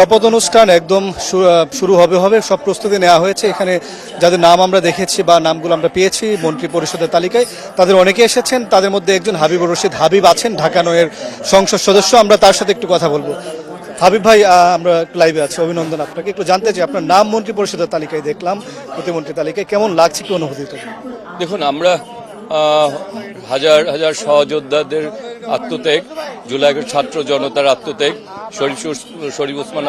শপথ অনুষ্ঠান একদম শুরু হবে সব প্রস্তুতি নেওয়া হয়েছে। এখানে যাদের নাম আমরা দেখেছি বা নামগুলো আমরা পেয়েছি মন্ত্রী পরিষদের তালিকায়, তাদের অনেকে এসেছেন। তাদের মধ্যে একজন হাবিবুর রশিদ হাবিব আছেন, ঢাকা নয়ের সংসদ সদস্য। আমরা তার সাথে একটু কথা বলবো। হাবিব ভাই, আমরা লাইভে আছি, অভিনন্দন আপনাকে। একটু জানতে চাই, আপনার নাম মন্ত্রী পরিষদের তালিকায় দেখলাম, প্রতিমন্ত্রী তালিকায়, কেমন লাগছে, কি অনুভূতি? দেখুন, আমরা হাজার হাজার সহযোদ্ধাদের আত্মত্যাগ, জুলাইয়ের ছাত্র জনতার আত্মত্যাগ, শরীফ ওসমান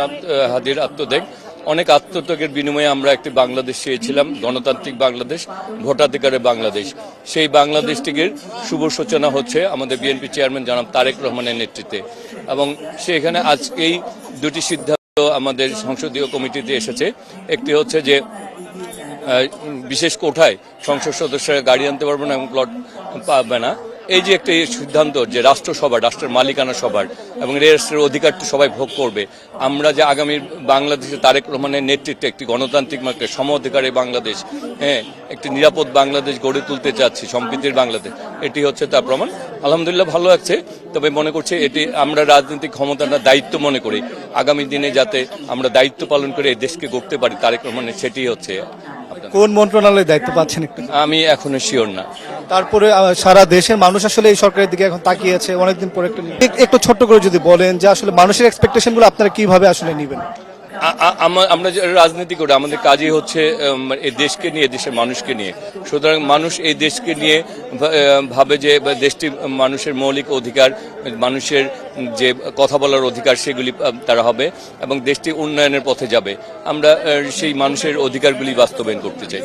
হাদির আত্মত্যাগ, অনেক আত্মত্যাগের বিনিময়ে আমরা একটি বাংলাদেশ চেয়েছিলাম, গণতান্ত্রিক বাংলাদেশ, ভোটাধিকারের বাংলাদেশ। সেই বাংলাদেশটিকে শুভ সূচনা হচ্ছে আমাদের বিএনপি চেয়ারম্যান জনাব তারেক রহমানের নেতৃত্বে, এবং সেখানে আজ এই দুটি সিদ্ধান্ত আমাদের সংসদীয় কমিটিতে এসেছে। একটি হচ্ছে যে বিশেষ কোঠায় সংসদ সদস্যরা গাড়ি আনতে পারবে না এবং প্লট পাবে না। এই যে একটি সিদ্ধান্ত যে রাষ্ট্রসভা, রাষ্ট্রের মালিকানা সবার, এবং রাষ্ট্রের অধিকারটি সবাই ভোগ করবে। আমরা যে আগামী বাংলাদেশে তারেক রহমানের নেতৃত্বে একটি গণতান্ত্রিক সম অধিকারের বাংলাদেশ, একটি নিরাপদ বাংলাদেশ গড়ে তুলতে চাচ্ছি, সম্প্রীতির বাংলাদেশ, এটি হচ্ছে তার প্রমাণ। আলহামদুলিল্লাহ, ভালো লাগছে। তবে মনে করছি এটি আমরা রাজনৈতিক ক্ষমতাটা দায়িত্ব মনে করি, আগামী দিনে যাতে আমরা দায়িত্ব পালন করে এই দেশকে গড়তে পারি তারেক রহমানের, সেটি হচ্ছে। কোন মন্ত্রণালয়ে দায়িত্ব পাচ্ছেন একটু? আমি এখনো শিওর না। তারপরে সারা দেশের মানুষ আসলে এই সরকারের দিকে এখন তাকিয়েছে অনেকদিন পরে। একটু ছোট্ট করে যদি বলেন যে আসলে মানুষের এক্সপেকটেশন গুলো আপনারা কিভাবে আসলে নেবেন? আমরা যে রাজনীতি করি, আমাদের কাজই হচ্ছে এই দেশকে নিয়ে, দেশের মানুষকে নিয়ে। সুতরাং মানুষ এই দেশকে নিয়ে ভাবে যে দেশটি মানুষের মৌলিক অধিকার, মানুষের যে কথা বলার অধিকার, সেগুলি তারা হবে এবং দেশটি উন্নয়নের পথে যাবে। আমরা সেই মানুষের অধিকারগুলি বাস্তবায়ন করতে চাই।